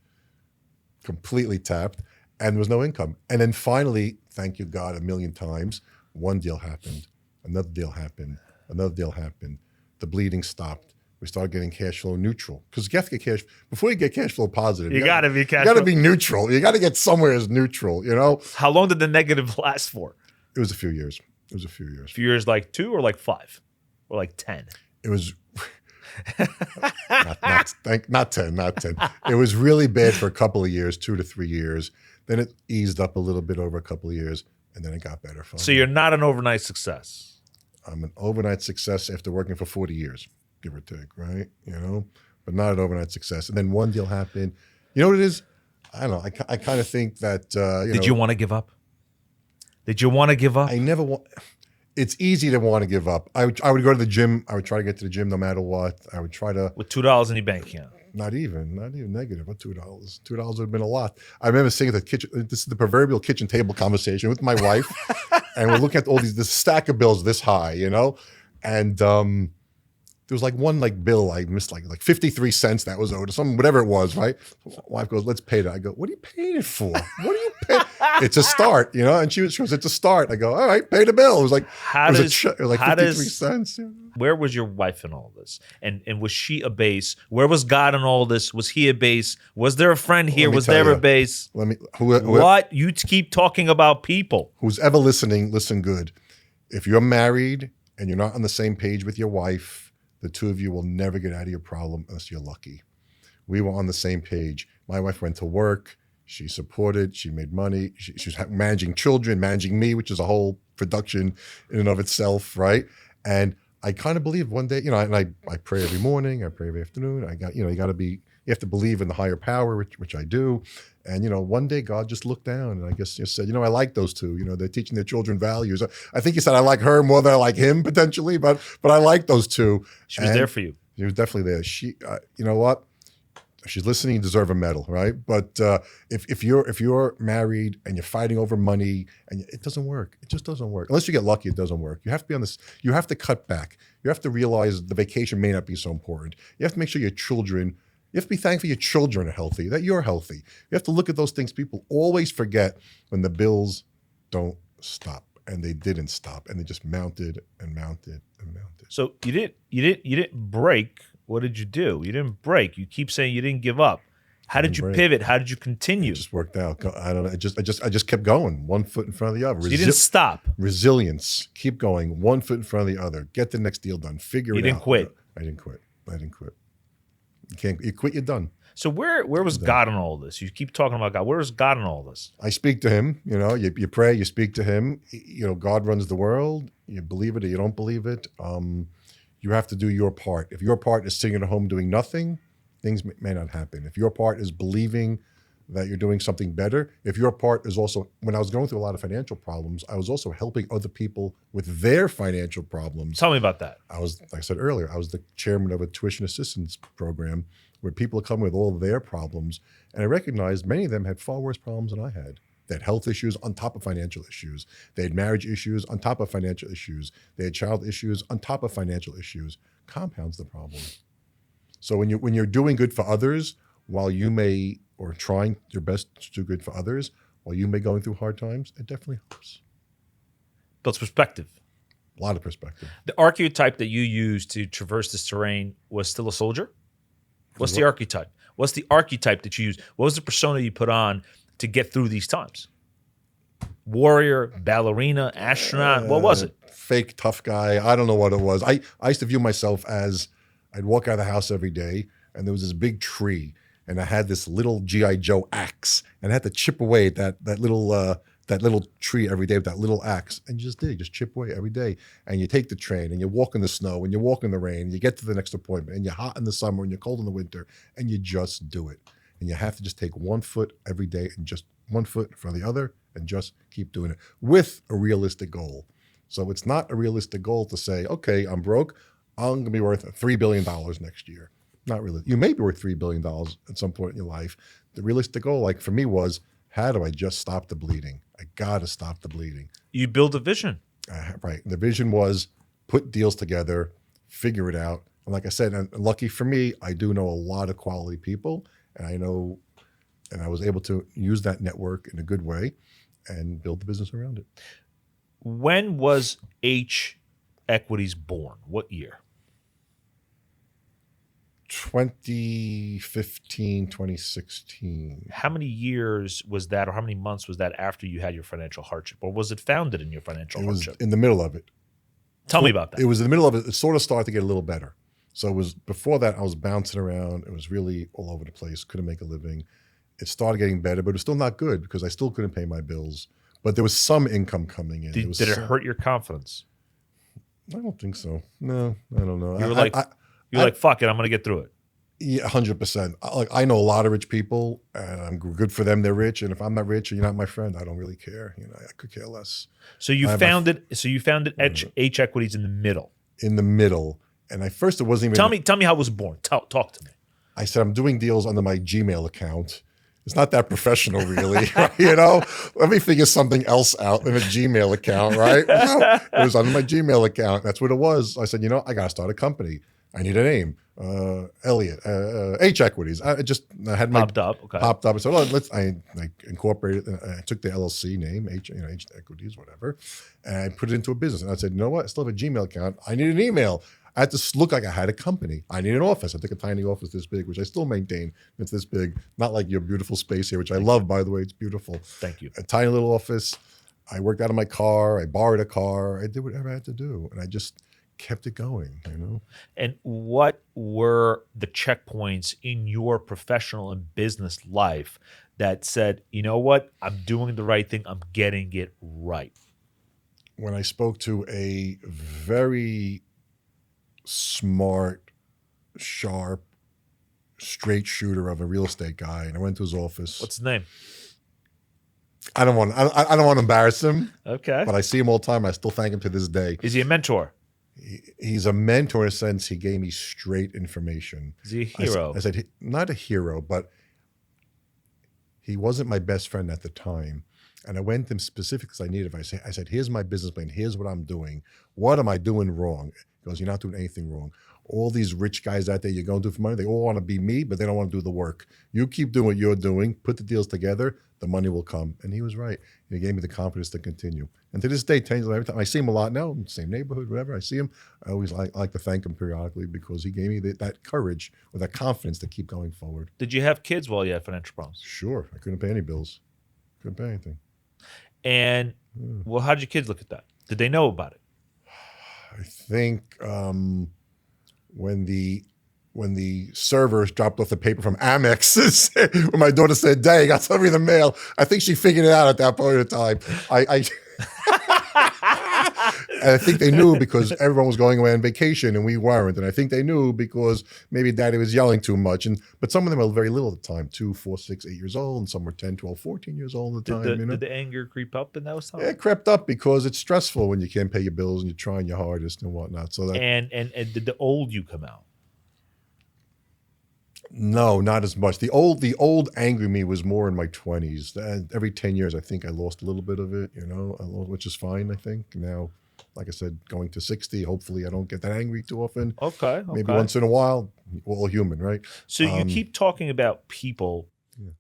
completely tapped, and there was no income. And then finally, thank you God, a million times, one deal happened, another deal happened, another deal happened. The bleeding stopped. We started getting cash flow neutral because you have to get cash before you get cash flow positive. You got to be cash. You got to be neutral. You got to get somewhere as neutral. You know. How long did the negative last for? It was a few years. It was a few years. A few years, like 2 or like 5 or like 10. It was not 10. It was really bad for a couple of years, 2 to 3 years. Then it eased up a little bit over a couple of years, and then it got better. So you're not an overnight success. I'm an overnight success after working for 40 years, give or take, right? You know, but not an overnight success. And then one deal happened. You know what it is? I don't know. I kind of think that. Did you want to give up? Did you want to give up? I never want. It's easy to want to give up. I would go to the gym. I would try to get to the gym no matter what. I would try to. With $2 in your bank account. Not even negative. What $2? $2 would have been a lot. I remember sitting at the kitchen. This is the proverbial kitchen table conversation with my wife, and we're looking at all this stack of bills this high, you know, and there was like one bill I missed like 53 cents that was owed or something, whatever it was, right? My wife goes, let's pay that. I go, what are you paying it for? What are you paying? It's a start, you know? And she goes, it's a start. I go, all right, pay the bill. It was like, it was like 53 cents. Where was your wife in all this? And was she a base? Where was God in all this? Was he a base? Was there a friend here? Was there a base? What? You keep talking about people. Who's ever listening, listen good. If you're married and you're not on the same page with your wife, the two of you will never get out of your problem unless you're lucky. We were on the same page. My wife went to work. She supported. She made money. She was managing children, managing me, which is a whole production in and of itself, right? And I kind of believe one day, you know, and I pray every morning. I pray every afternoon. You have to believe in the higher power, which I do. And, you know, one day God just looked down and I guess just said, you know, I like those two. You know, they're teaching their children values. I think he said I like her more than I like him potentially, but I like those two. She was there for you. She was definitely there. She, you know what? If she's listening, you deserve a medal, right? But if you're married and you're fighting over money and it doesn't work, it just doesn't work. Unless you get lucky, it doesn't work. You have to be on this. You have to cut back. You have to realize the vacation may not be so important. You have to make sure your children. You have to be thankful your children are healthy, that you're healthy. You have to look at those things people always forget when the bills don't stop, and they didn't stop, and they just mounted and mounted and mounted. So you didn't break. What did you do? You didn't break. You keep saying you didn't give up. How did you pivot? How did you continue? It just worked out. I don't know. I just kept going, one foot in front of the other. So you didn't stop. Resilience. Keep going, one foot in front of the other. Get the next deal done. Figure it out. You didn't quit. I didn't quit. You quit, you're done. So where was God in all this? You keep talking about God. Where is God in all this? I speak to him. You know, you pray, you speak to him. You know, God runs the world. You believe it or you don't believe it. You have to do your part. If your part is sitting at home doing nothing, things may not happen. If your part is believing that you're doing something better, if your part is also, when I was going through a lot of financial problems, I was also helping other people with their financial problems. Tell me about that. Like I said earlier, I was the chairman of a tuition assistance program where people come with all their problems. And I recognized many of them had far worse problems than I had. They had health issues on top of financial issues. They had marriage issues on top of financial issues. They had child issues on top of financial issues. Compounds the problem. So when you're doing good for others, while you may, or trying your best to do good for others, while you may going through hard times, it definitely helps. Builds perspective. A lot of perspective. The archetype that you used to traverse this terrain was still a soldier? What's the archetype? What's the archetype that you used? What was the persona you put on to get through these times? Warrior, ballerina, astronaut, what was it? Fake tough guy. I don't know what it was. I used to view myself as I'd walk out of the house every day, and there was this big tree, and I had this little G.I. Joe axe, and I had to chip away at that little tree every day with that little axe, and you just chip away every day. And you take the train, and you walk in the snow, and you walk in the rain, and you get to the next appointment, and you're hot in the summer, and you're cold in the winter, and you just do it. And you have to just take 1 foot every day, and just 1 foot in front of the other, and just keep doing it with a realistic goal. So it's not a realistic goal to say, okay, I'm broke, I'm going to be worth $3 billion next year. Not really. You may be worth $3 billion at some point in your life. The realistic goal, like for me, was, how do I just stop the bleeding? I got to stop the bleeding. You build a vision. Right. The vision was put deals together, figure it out. And like I said, and lucky for me, I do know a lot of quality people, and I was able to use that network in a good way and build the business around it. When was H Equities born? What year? 2015, 2016. How many years was that, or how many months was that after you had your financial hardship? Or was it founded in your financial hardship? It was in the middle of it. Tell me about that. It was in the middle of it. It sort of started to get a little better. So it was before that, I was bouncing around. It was really all over the place. Couldn't make a living. It started getting better, but it was still not good because I still couldn't pay my bills. But there was some income coming in. Did it hurt your confidence? I don't think so. No, I don't know. You were like, fuck it, I'm going to get through it. Yeah, 100%. I know a lot of rich people, and I'm good for them. They're rich, and if I'm not rich, and you're not my friend, I don't really care. I could care less. So you founded H Equities in the middle. In the middle, and at first it wasn't even. Tell me how it was born. Talk to me. I said I'm doing deals under my Gmail account. It's not that professional, really. Let me figure something else out than a Gmail account, right? No, it was under my Gmail account. That's what it was. I said, I got to start a company. I need a name. Elliot, H Equities. I had my popped up. Okay. Popped up. I said, I incorporated. I took the LLC name, H Equities, whatever, and I put it into a business. And I said, you know what? I still have a Gmail account. I need an email. I had to look like I had a company. I need an office. I took a tiny office this big, which I still maintain. It's this big, not like your beautiful space here, which I love, by the way. It's beautiful. Thank you. A tiny little office. I worked out of my car. I borrowed a car. I did whatever I had to do, and I just kept it going. And what were the checkpoints in your professional and business life that said, you know what, I'm doing the right thing, I'm getting it right? When I spoke to a very smart, sharp, straight shooter of a real estate guy, and I went to his office. What's his name? I don't want to embarrass him. Okay. But I see him all the time. I still thank him to this day. Is he a mentor? He's a mentor in a sense. He gave me straight information. Is he a hero? I said, not a hero, but he wasn't my best friend at the time. And I went to him specifically because I needed advice. I said, here's my business plan. Here's what I'm doing. What am I doing wrong? He goes, you're not doing anything wrong. All these rich guys out there you're going to do for money, they all want to be me, but they don't want to do the work. You keep doing what you're doing, put the deals together, the money will come. And he was right. He gave me the confidence to continue. And to this day, 10 years later, every time I see him a lot now, same neighborhood, whatever, I see him, I always like to thank him periodically because he gave me that courage or that confidence to keep going forward. Did you have kids while you had financial problems? Sure. I couldn't pay any bills. Couldn't pay anything. And, well, how did your kids look at that? Did they know about it? I think when the servers dropped off the paper from Amex, when my daughter said, "Dad, I got something in the mail," I think she figured it out at that point in time. And I think they knew because everyone was going away on vacation and we weren't. And I think they knew because maybe Daddy was yelling too much. But some of them were very little at the time, 2, 4, 6, 8 years old. And some were 10, 12, 14 years old at the time. Did the anger creep up in those times? Yeah, it crept up because it's stressful when you can't pay your bills and you're trying your hardest and whatnot. So that, and did the old you come out? No, not as much. The old angry me was more in my 20s. Every 10 years, I think I lost a little bit of it, which is fine, I think. Now, like I said, going to 60, hopefully I don't get that angry too often. Okay. Maybe once in a while. We're all human, right? So you keep talking about people.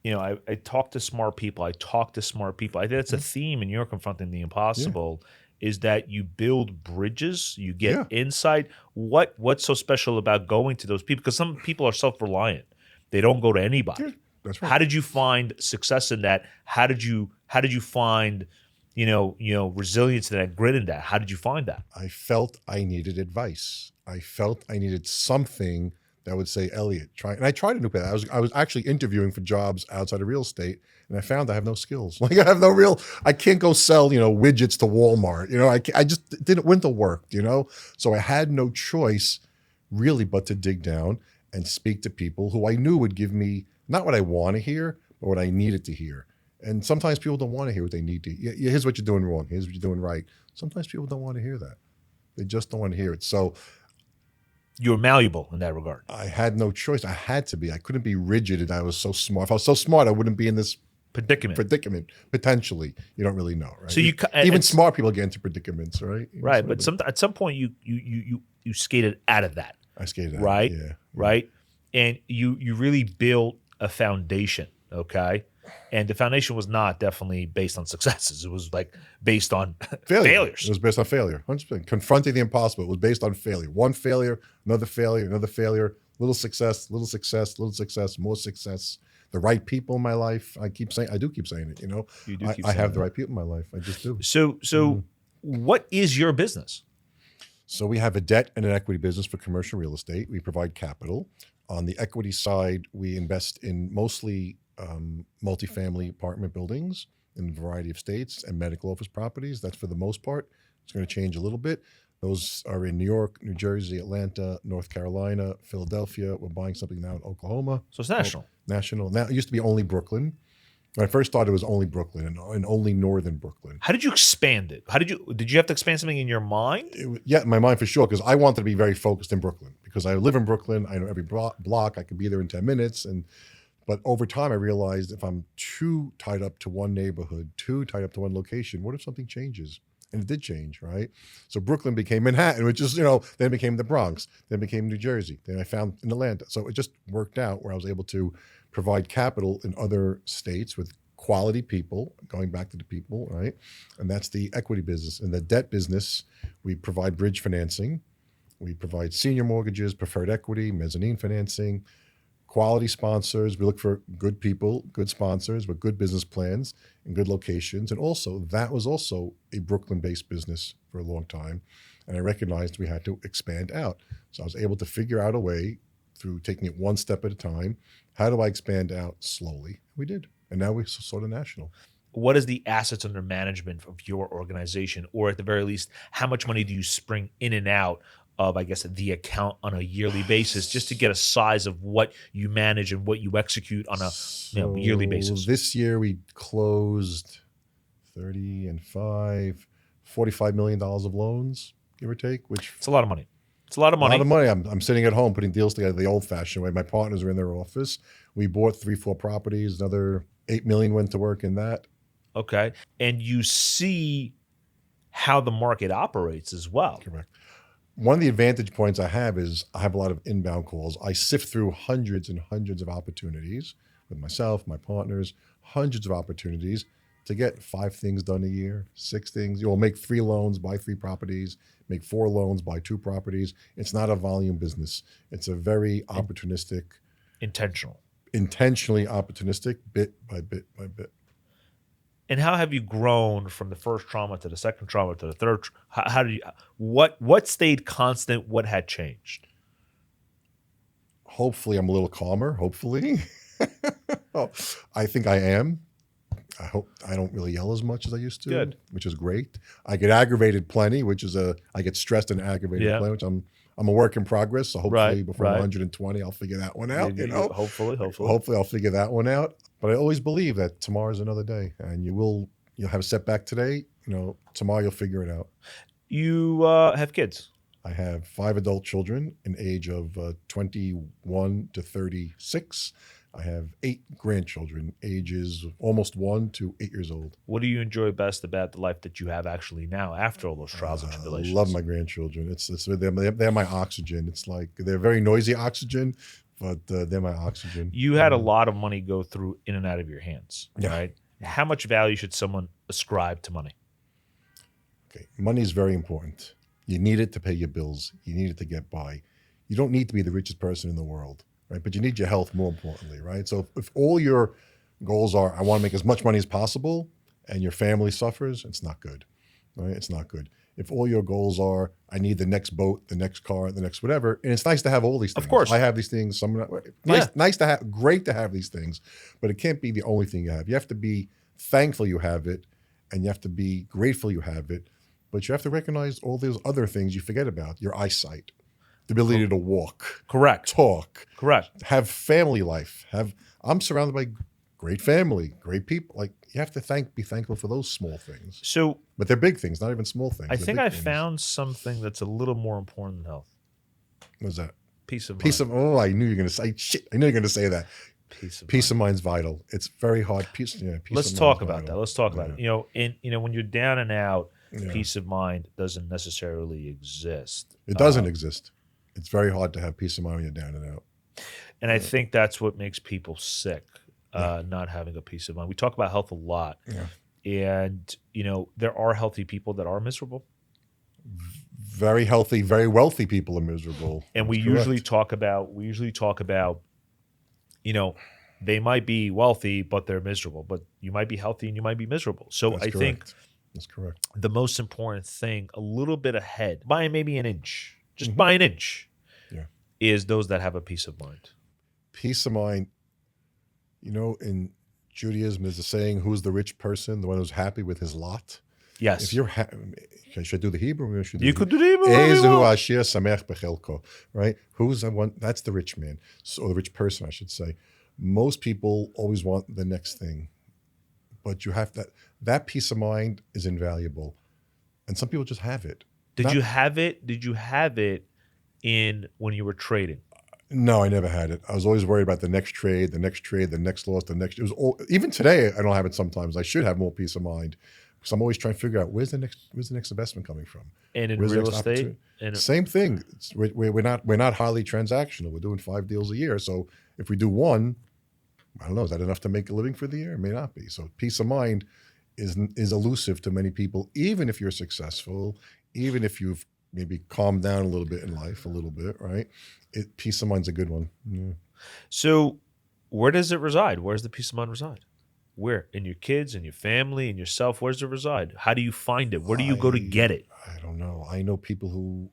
Yeah. I talk to smart people. I think that's a theme in your Confronting the Impossible. Yeah. Is that you build bridges, you get insight. What's so special about going to those people? Because some people are self-reliant. They don't go to anybody. Yeah, that's right. How did you find success in that? How did you find, resilience and that grit in that? How did you find that? I felt I needed advice. I felt I needed something that would say, Elliot, try. And I tried to do that. I was actually interviewing for jobs outside of real estate, and I found I have no skills. Like I can't go sell, widgets to Walmart. I just didn't went to work. So I had no choice really but to dig down and speak to people who I knew would give me not what I want to hear, but what I needed to hear. And sometimes people don't want to hear what they need to. Here's what you're doing wrong. Here's what you're doing right. Sometimes people don't want to hear that. They just don't want to hear it. So you're malleable in that regard. I had no choice. I had to be. I couldn't be rigid, and I was so smart. If I was so smart, I wouldn't be in this predicament. Potentially, you don't really know, right? So even smart people get into predicaments, right? Right, but at some point you skated out of that. I skated out, right, yeah. Right, and you really built a foundation. Okay. And the foundation was not definitely based on successes. It was like based on failures. It was based on failure. 100%. Confronting the impossible. It was based on failure. One failure, another failure, little success, little success, little success, more success. The right people in my life. I do keep saying it. You do keep I have saying the right people in my life. I just do. So what is your business? So we have a debt and an equity business for commercial real estate. We provide capital. On the equity side, we invest in mostly multifamily apartment buildings in a variety of states and medical office properties. That's for the most part. It's going to change a little bit. Those are in New York, New Jersey, Atlanta, North Carolina, Philadelphia. We're buying something now in Oklahoma. So it's national. National. Now, it used to be only Brooklyn. When I first started, it was only Brooklyn and only northern Brooklyn. How did you expand it? Did you have to expand something in your mind? In my mind for sure, because I wanted to be very focused in Brooklyn because I live in Brooklyn. I know every block. I could be there in 10 minutes. But over time, I realized if I'm too tied up to one neighborhood, too tied up to one location, what if something changes? And it did change, right? So Brooklyn became Manhattan, which is, then became the Bronx, then became New Jersey. Then I found in Atlanta. So it just worked out where I was able to provide capital in other states with quality people, going back to the people, right? And that's the equity business. In the debt business, we provide bridge financing. We provide senior mortgages, preferred equity, mezzanine financing, quality sponsors. We look for good people, good sponsors with good business plans and good locations. And also, that was also a Brooklyn-based business for a long time. And I recognized we had to expand out. So I was able to figure out a way through taking it one step at a time. How do I expand out slowly? We did. And now we're sort of national. What is the assets under management of your organization? Or at the very least, how much money do you spring in and out of, I guess, the account on a yearly basis, just to get a size of what you manage and what you execute on a yearly basis? This year we closed $45 million of loans, give or take, which it's a lot of money. It's a lot of money. A lot of money. I'm sitting at home putting deals together the old-fashioned way. My partners are in their office. We bought 3-4 properties. Another $8 million went to work in that. Okay. And you see how the market operates as well. Correct. One of the advantage points I have is I have a lot of inbound calls. I sift through hundreds and hundreds of opportunities with myself, my partners, hundreds of opportunities to get 5 things done a year, 6 things. You'll make 3 loans, buy 3 properties, make 4 loans, buy 2 properties. It's not a volume business. It's a very opportunistic. Intentionally opportunistic, bit by bit by bit. And how have you grown from the first trauma to the second trauma to the third? How did you? What stayed constant? What had changed? Hopefully, I'm a little calmer. Hopefully, I think I am. I hope I don't really yell as much as I used to. Good. Which is great. I get aggravated plenty, I get stressed and aggravated plenty, which I'm a work in progress. So hopefully, before I'm 120, I'll figure that one out. Hopefully, I'll figure that one out. But I always believe that tomorrow's another day, and you'll have a setback today. Tomorrow you'll figure it out. You have kids. I have 5 adult children in age of 21 to 36. I have 8 grandchildren, ages almost 1 to 8 years old. What do you enjoy best about the life that you have actually now after all those trials and tribulations? I love my grandchildren. They're my oxygen. It's like they're very noisy oxygen, but they're my oxygen. You had a lot of money go through in and out of your hands, right? How much value should someone ascribe to money? Okay, money is very important. You need it to pay your bills. You need it to get by. You don't need to be the richest person in the world, right? But you need your health more importantly, right? So if all your goals are, I want to make as much money as possible and your family suffers, it's not good, right? It's not good. If all your goals are, I need the next boat, the next car, the next whatever, and it's nice to have all these things. Of course. I have these things. Nice to have, great to have these things, but it can't be the only thing you have. You have to be thankful you have it, and you have to be grateful you have it, but you have to recognize all those other things you forget about. Your eyesight, the ability to walk, Correct. talk, Correct. have family life. I'm surrounded by great family, great people. Like, you have to be thankful for those small things. So, But they're big things, not even small things. I They're think big I things. found something that's a little more important than health. What's that? Peace of mind. Peace of. Oh, I knew you were going to say shit. I knew you were going to say that. Peace of mind. Mind's vital. It's very hard. Peace Let's of talk mind's about vital. that. Let's talk about it. When you're down and out, Yeah. peace of mind doesn't necessarily exist. It doesn't exist. It's very hard to have peace of mind when you're down and out. And I think that's what makes people sick, not having a peace of mind. We talk about health a lot. Yeah. And, there are healthy people that are miserable. Very healthy, very wealthy people are miserable. And That's we correct. usually talk about, they might be wealthy, but they're miserable. But you might be healthy and you might be miserable. So That's I correct. think That's correct. the most important thing, a little bit ahead, by maybe an inch, just by an inch, Yeah. is those that have a peace of mind. Peace of mind. In Judaism, there's a saying, who's the rich person? The one who's happy with his lot. Yes. If you're should I do the Hebrew? You could do the Hebrew. Ezehu Asher Samech Bechelko, right? Who's the one? That's the rich man, or the rich person, I should say. Most people always want the next thing, but you have that peace of mind is invaluable, and some people just have it. Did you have it? Did you have it in when you were trading? No, I never had it. I was always worried about the next trade, the next loss, the next. It was even today. I don't have it sometimes. I should have more peace of mind because I'm always trying to figure out where's the next investment coming from. And in Where's the real next estate, opportunity? Same thing. We're not highly transactional. We're doing 5 deals a year. So if we do one, I don't know, is that enough to make a living for the year? It may not be. So peace of mind is elusive to many people, even if you're successful, even if you've maybe calmed down a little bit in life, a little bit, right? Peace of mind's a good one. Yeah. So where does it reside? Where does the peace of mind reside? Where? In your kids, in your family, in yourself? Where does it reside? How do you find it? Where do you go to get it? I don't know. I know people who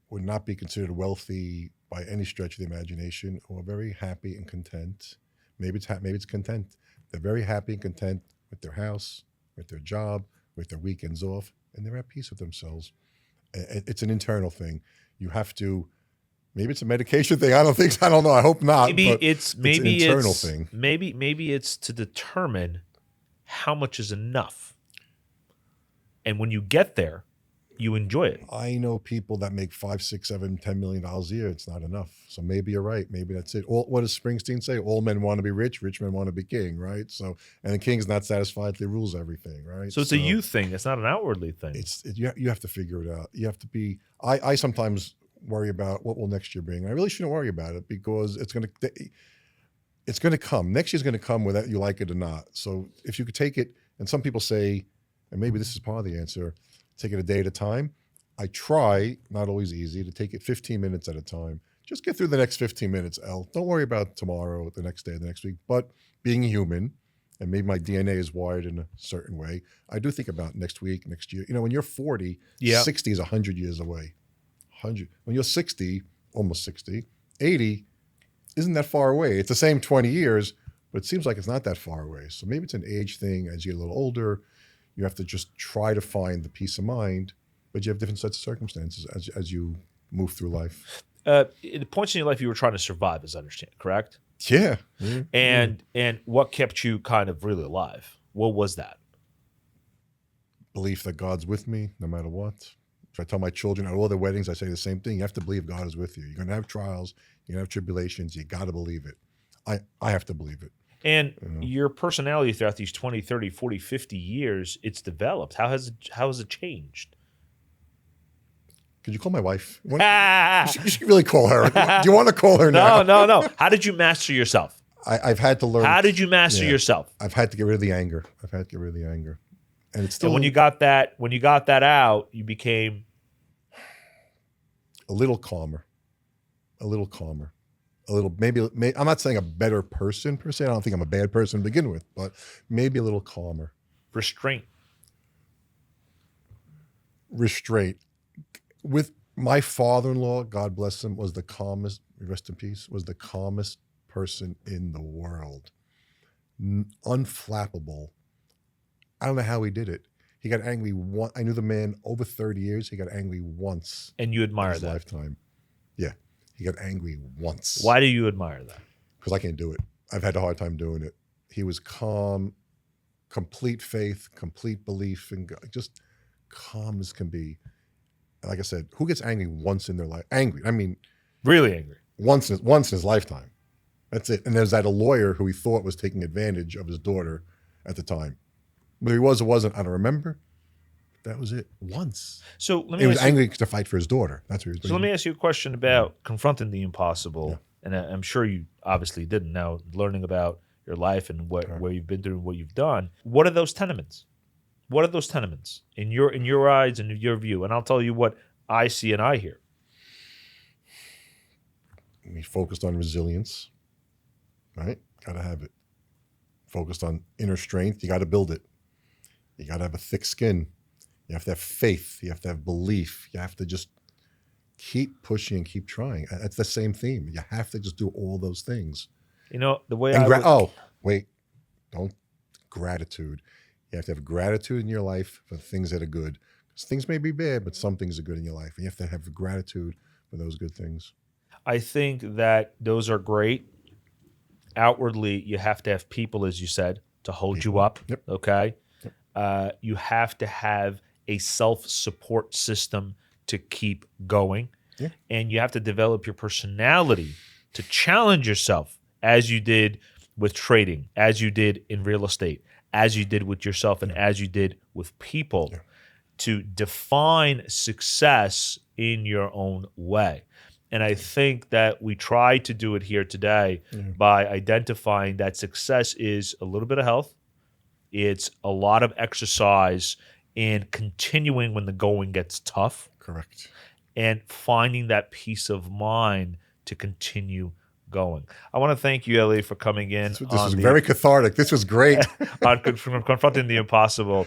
would not be considered wealthy by any stretch of the imagination, who are very happy and content. Maybe it's content. They're very happy and content with their house, with their job, with their weekends off, and they're at peace with themselves. It's an internal thing. You have to. Maybe it's a medication thing. I don't know. I hope not. Maybe but it's an internal it's, thing. Maybe it's to determine how much is enough. And when you get there, you enjoy it. I know people that make $5, $6, $7, $10 million a year. It's not enough. So maybe you're right. Maybe that's it. What does Springsteen say? All men want to be rich men want to be king, right? So, and the king's not satisfied till he rules everything, right? So it's a you thing. It's not an outwardly thing. You have to figure it out. You have to be. I sometimes worry about what will next year bring. I really shouldn't worry about it because it's going to come. Next year's going to come whether you like it or not. So if you could take it, and some people say, and maybe this is part of the answer, take it a day at a time. I try, not always easy, to take it 15 minutes at a time. Just get through the next 15 minutes, Elle. Don't worry about tomorrow, the next day, the next week. But being human, and maybe my DNA is wired in a certain way, I do think about next week, next year. When you're 40, 60 is 100 years away. 100. When you're 60, almost 60, 80 isn't that far away. It's the same 20 years, but it seems like it's not that far away. So maybe it's an age thing. As you get a little older, you have to just try to find the peace of mind, but you have different sets of circumstances as you move through life. At points in your life, you were trying to survive, as I understand, correct? Yeah. And what kept you kind of really alive? What was that? Belief that God's with me no matter what. So I tell my children at all their weddings, I say the same thing. You have to believe God is with you. You're going to have trials. You're going to have tribulations. You got to believe it. I have to believe it. And your personality throughout these 20, 30, 40, 50 years, it's developed. How has it changed? Could you call my wife? You should really call her. Do you want to call her now? No. How did you master yourself? I've had to learn. How did you master yourself? I've had to get rid of the anger. And it's still when you got that out, you became a little calmer. Maybe I'm not saying a better person per se. I don't think I'm a bad person to begin with, but maybe a little calmer. Restraint. Restraint. With my father-in-law, God bless him, was the calmest, rest in peace, was the calmest person in the world. Unflappable. I don't know how he did it. He got angry once. I knew the man over 30 years. He got angry once And you in admire his that. lifetime. Yeah. He got angry once. Why do you admire that? Because I can't do it. I've had a hard time doing it. He was calm, complete faith, complete belief in God, just calm as can be. Like I said, who gets angry once in their life? Angry. I mean, Really angry. once in his lifetime. That's it. And there's that a lawyer who he thought was taking advantage of his daughter at the time. Whether he was or wasn't, I don't remember. That was it. Once. So let me He was ask you, angry to fight for his daughter. That's what he was so let doing. me ask you a question about confronting the impossible. And I'm sure you obviously didn't. Now, learning about your life and where you've been through and what you've done, what are those tenements? What are those tenements in your eyes and in your view? And I'll tell you what I see and I hear. He focused on resilience, right? Got to have it. Focused on inner strength. You got to build it. You got to have a thick skin. You have to have faith. You have to have belief. You have to just keep pushing and keep trying. That's the same theme. You have to just do all those things. You know, the way And would- gratitude. You have to have gratitude in your life for things that are good. 'Cause things may be bad, but some things are good in your life. And you have to have gratitude for those good things. I think that those are great. Outwardly, you have to have people, as you said, to hold you up. Yep. Okay. You have to have a self-support system to keep going. Yeah. And you have to develop your personality to challenge yourself, as you did with trading, as you did in real estate, as you did with yourself, and as you did with people, to define success in your own way. And I think that we try to do it here today by identifying that success is a little bit of health. It's a lot of exercise and continuing when the going gets tough. Correct. And finding that peace of mind to continue going. I want to thank you, Elliot, for coming in. This was very cathartic. This was great. on Confronting the Impossible.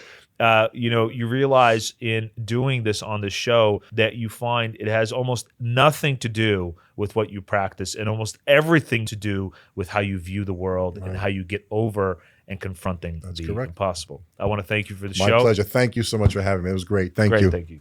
You realize in doing this on the show that you find it has almost nothing to do with what you practice and almost everything to do with how you view the world and how you get over and confronting the impossible. I want to thank you for the show. My pleasure. Thank you so much for having me. It was great. Thank you. Thank you.